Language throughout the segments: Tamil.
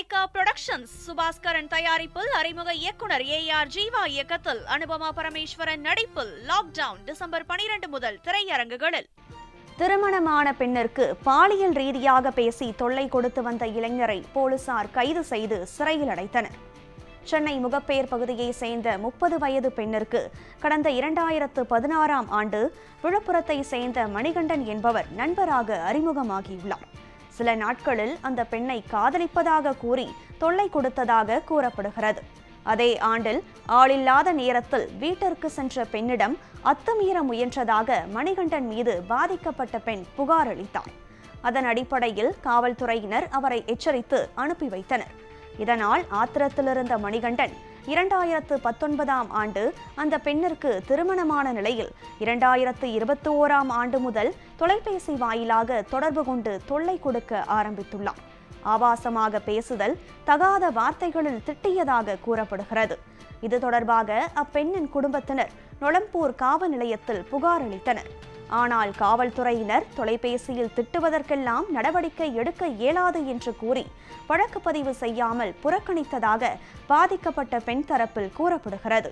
லைகா புரொடக்ஷன்ஸ் சுபாஸ்கரன் தயாரிப்பில் அறிமுக இயக்குனர் ஏஆர் ஜீவா இயக்கத்தில் அனுபமா பரமேஸ்வரன் நடிப்பில் லாக்டவுன் டிசம்பர் 12 முதல் திரையரங்குகளில். திருமணமான பெண்ணிற்கு பாலியல் ரீதியாக பேசி தொல்லை கொடுத்து வந்த இளைஞரை போலீசார் கைது செய்து சிறையில் அடைத்தனர். சென்னை முகப்பேர் பகுதியை சேர்ந்த 30 வயது பெண்ணிற்கு கடந்த 2016ஆம் ஆண்டு விழுப்புரத்தை சேர்ந்த மணிகண்டன் என்பவர் நண்பராக அறிமுகமாகியுள்ளார். சில நாட்களில் அந்த பெண்ணை காதலிப்பதாக கூறி தொல்லை கொடுத்ததாக கூறப்படுகிறது. அதே ஆண்டில் ஆளில்லாத நேரத்தில் வீட்டிற்கு சென்ற பெண்ணிடம் அத்துமீற முயன்றதாக மணிகண்டன் மீது பாதிக்கப்பட்ட பெண் புகார் அளித்தார். அதன் அடிப்படையில் காவல்துறையினர் அவரை எச்சரித்து அனுப்பி வைத்தனர். இதனால் ஆத்திரத்திலிருந்த மணிகண்டன் 2019ஆம் ஆண்டு அந்த பெண்ணிற்கு திருமணமான நிலையில் 2021ஆம் ஆண்டு முதல் தொலைபேசி வாயிலாக தொடர்பு கொண்டு தொல்லை கொடுக்க ஆரம்பித்துள்ளார். ஆபாசமாக பேசுதல், தகாத வார்த்தைகளில் திட்டியதாக கூறப்படுகிறது. இது தொடர்பாக அப்பெண்ணின் குடும்பத்தினர் நொளம்பூர் காவல் நிலையத்தில் புகார் அளித்தனர். ஆனால் காவல்துறையினர் தொலைபேசியில் திட்டுவதற்கெல்லாம் நடவடிக்கை எடுக்க இயலாது என்று கூறி வழக்கு பதிவு செய்யாமல் புறக்கணித்ததாக பாதிக்கப்பட்ட பெண் தரப்பில் கூறப்படுகிறது.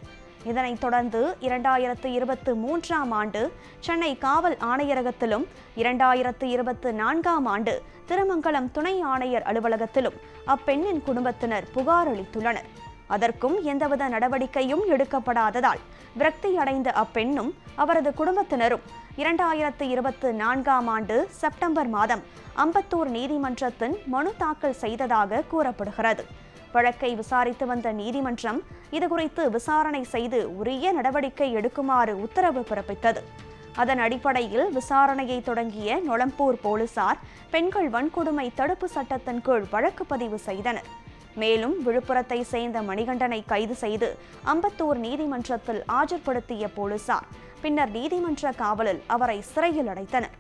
இதனைத் தொடர்ந்து 2023ஆம் ஆண்டு சென்னை காவல் ஆணையரகத்திலும் 2024ஆம் ஆண்டு திருமங்கலம் துணை ஆணையர் அலுவலகத்திலும் அப்பெண்ணின் குடும்பத்தினர் புகார் அளித்துள்ளனர். அதற்கும் எந்தவித நடவடிக்கையும் எடுக்கப்படாததால் விரக்தியடைந்த அப்பெண்ணும் அவரது குடும்பத்தினரும் 2024ஆம் ஆண்டு செப்டம்பர் மாதம் அம்பத்தூர் நீதிமன்றத்தில் மனு தாக்கல் செய்ததாக கூறப்படுகிறது. வழக்கை விசாரித்து வந்த நீதிமன்றம் இதுகுறித்து விசாரணை செய்து உரிய நடவடிக்கை எடுக்குமாறு உத்தரவு பிறப்பித்தது. அதன் அடிப்படையில் விசாரணையை தொடங்கிய நொளம்பூர் போலீசார் பெண்கள் வன்கொடுமை தடுப்பு சட்டத்தின் கீழ் வழக்கு பதிவு செய்தனர். மேலும் விழுப்புரத்தை சேர்ந்த மணிகண்டனை கைது செய்து அம்பத்தூர் நீதிமன்றத்தில் ஆஜர்படுத்திய போலீசார் பின்னர் நீதிமன்ற காவலில் அவரை சிறையில் அடைத்தனர்.